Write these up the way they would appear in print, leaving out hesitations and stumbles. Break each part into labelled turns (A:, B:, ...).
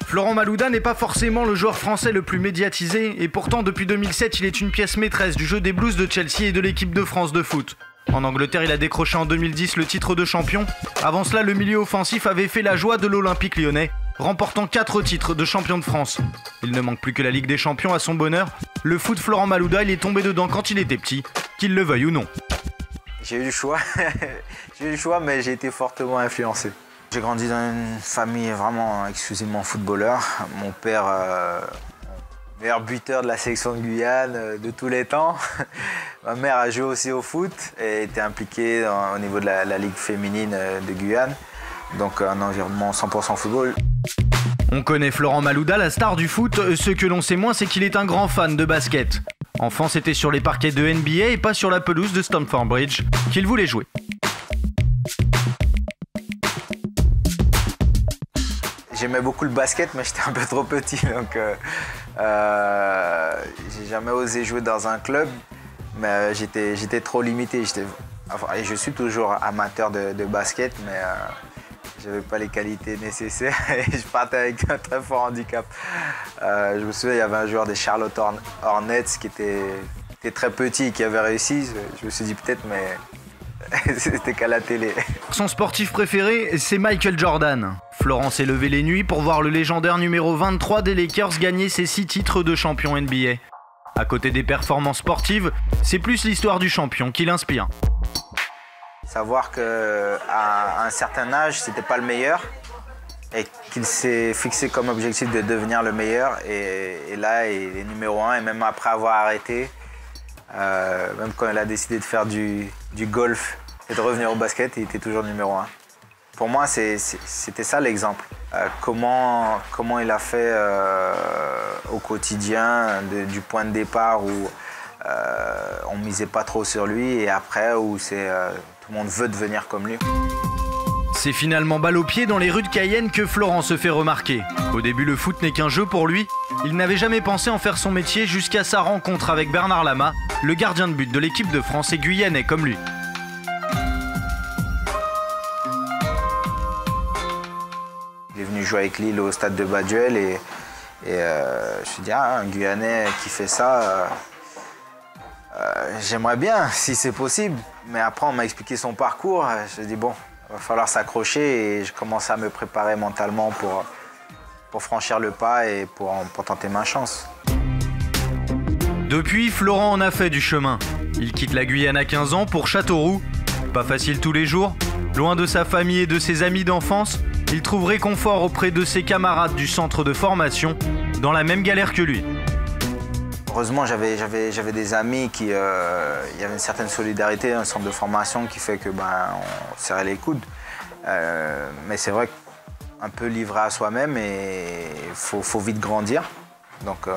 A: Florent Malouda n'est pas forcément le joueur français le plus médiatisé et pourtant depuis 2007 il est une pièce maîtresse du jeu des Blues de Chelsea et de l'équipe de France de foot. En Angleterre il a décroché en 2010 le titre de champion. Avant cela le milieu offensif avait fait la joie de l'Olympique lyonnais, remportant 4 titres de champion de France. Il ne manque plus que la Ligue des Champions à son bonheur. Le foot Florent Malouda il est tombé dedans quand il était petit, qu'il le veuille ou non.
B: J'ai eu le choix, mais j'ai été fortement influencé. J'ai grandi dans une famille vraiment exclusivement footballeur. Mon père, meilleur buteur de la sélection de Guyane de tous les temps. Ma mère a joué aussi au foot et était impliquée au niveau de la Ligue féminine de Guyane. Donc un environnement 100% football.
A: On connaît Florent Malouda, la star du foot. Ce que l'on sait moins, c'est qu'il est un grand fan de basket. Enfant, c'était sur les parquets de NBA et pas sur la pelouse de Stamford Bridge qu'il voulait jouer.
B: J'aimais beaucoup le basket, mais j'étais un peu trop petit, donc j'ai jamais osé jouer dans un club, mais j'étais trop limité. Et je suis toujours amateur de basket, mais je n'avais pas les qualités nécessaires et je partais avec un très fort handicap. Je me souviens, il y avait un joueur des Charlotte Hornets qui était très petit et qui avait réussi. Je me suis dit peut-être, mais c'était qu'à la télé.
A: Son sportif préféré, c'est Michael Jordan. Florent s'est levé les nuits pour voir le légendaire numéro 23 des Lakers gagner ses 6 titres de champion NBA. À côté des performances sportives, c'est plus l'histoire du champion qui l'inspire.
B: Savoir qu'à un certain âge, c'était pas le meilleur et qu'il s'est fixé comme objectif de devenir le meilleur. Et là, il est numéro 1 et même après avoir arrêté, même quand il a décidé de faire du golf et de revenir au basket, il était toujours numéro 1. Pour moi, c'était ça l'exemple. Comment il a fait au quotidien, du point de départ où on ne misait pas trop sur lui et après où tout le monde veut devenir comme lui.
A: C'est finalement balle au pied dans les rues de Cayenne que Florent se fait remarquer. Au début, le foot n'est qu'un jeu pour lui. Il n'avait jamais pensé en faire son métier jusqu'à sa rencontre avec Bernard Lama, le gardien de but de l'équipe de France et guyanais comme lui.
B: Il est venu jouer avec Lille au stade de Baduel et je me suis dit, un Guyanais qui fait ça, j'aimerais bien si c'est possible. Mais après, on m'a expliqué son parcours. Je me suis dit, bon, il va falloir s'accrocher et je commençais à me préparer mentalement pour franchir le pas et pour tenter ma chance.
A: Depuis, Florent en a fait du chemin. Il quitte la Guyane à 15 ans pour Châteauroux. Pas facile tous les jours. Loin de sa famille et de ses amis d'enfance, il trouve réconfort auprès de ses camarades du centre de formation, dans la même galère que lui.
B: Heureusement, j'avais des amis il y avait une certaine solidarité, un centre de formation qui fait que on serrait les coudes. Mais c'est vrai qu'un peu livré à soi-même et il faut vite grandir. Donc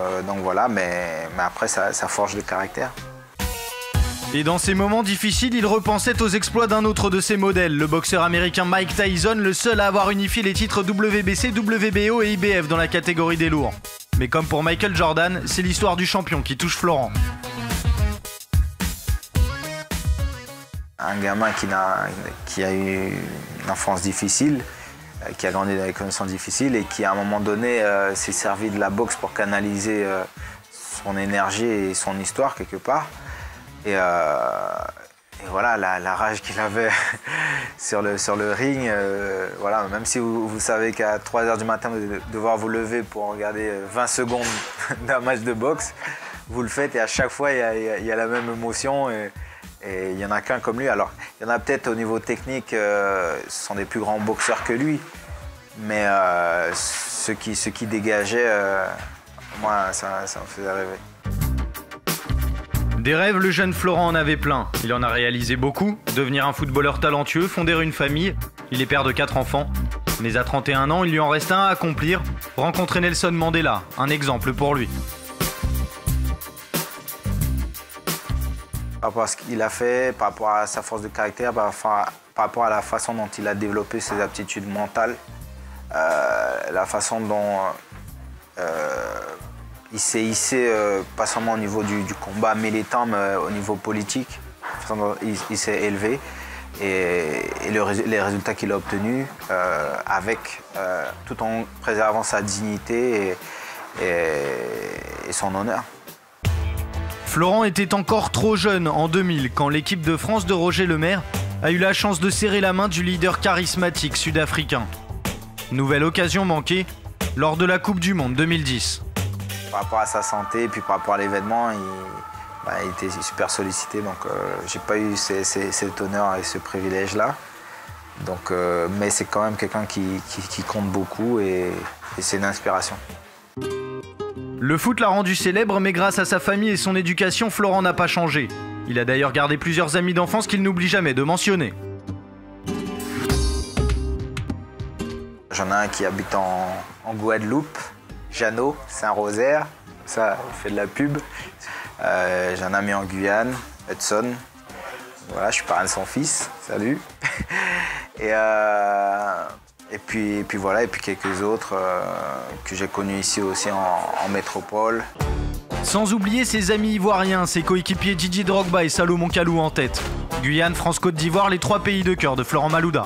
B: voilà, mais après ça forge le caractère.
A: Et dans ces moments difficiles, il repensait aux exploits d'un autre de ses modèles, le boxeur américain Mike Tyson, le seul à avoir unifié les titres WBC, WBO et IBF dans la catégorie des lourds. Mais comme pour Michael Jordan, c'est l'histoire du champion qui touche Florent.
B: Un gamin qui a eu une enfance difficile, qui a grandi dans des conditions difficiles et qui à un moment donné s'est servi de la boxe pour canaliser son énergie et son histoire quelque part. Et voilà, la rage qu'il avait sur le ring, voilà, même si vous savez qu'à 3h du matin, vous allez devoir vous lever pour regarder 20 secondes d'un match de boxe, vous le faites et à chaque fois, il y a la même émotion et il n'y en a qu'un comme lui. Alors, il y en a peut-être au niveau technique, ce sont des plus grands boxeurs que lui, mais ce qui dégageait, moi, ça me faisait rêver.
A: Des rêves, le jeune Florent en avait plein. Il en a réalisé beaucoup. Devenir un footballeur talentueux, fonder une famille. Il est père de 4 enfants. Mais à 31 ans, il lui en reste un à accomplir. Rencontrer Nelson Mandela, un exemple pour lui.
B: Par rapport à ce qu'il a fait, par rapport à sa force de caractère, par rapport à la façon dont il a développé ses aptitudes mentales, la façon dont il s'est hissé, pas seulement au niveau du combat militant, mais au niveau politique. Il s'est élevé. les résultats qu'il a obtenus tout en préservant sa dignité et son honneur.
A: Florent était encore trop jeune en 2000 quand l'équipe de France de Roger Lemaire a eu la chance de serrer la main du leader charismatique sud-africain. Nouvelle occasion manquée lors de la Coupe du Monde 2010.
B: Par rapport à sa santé et puis par rapport à l'événement, il était super sollicité, donc j'ai pas eu cet honneur et ce privilège-là. Donc, mais c'est quand même quelqu'un qui compte beaucoup et c'est une inspiration.
A: Le foot l'a rendu célèbre, mais grâce à sa famille et son éducation, Florent n'a pas changé. Il a d'ailleurs gardé plusieurs amis d'enfance qu'il n'oublie jamais de mentionner.
B: J'en ai un qui habite en Guadeloupe, Jeannot, Saint-Rosaire, ça il fait de la pub. J'ai un ami en Guyane, Hudson. Voilà, je suis parrain de son fils, salut. Et puis voilà, et puis quelques autres que j'ai connus ici aussi en métropole.
A: Sans oublier ses amis ivoiriens, ses coéquipiers Didier Drogba et Salomon Kalou en tête. Guyane, France, Côte d'Ivoire, les 3 pays de cœur de Florent Malouda.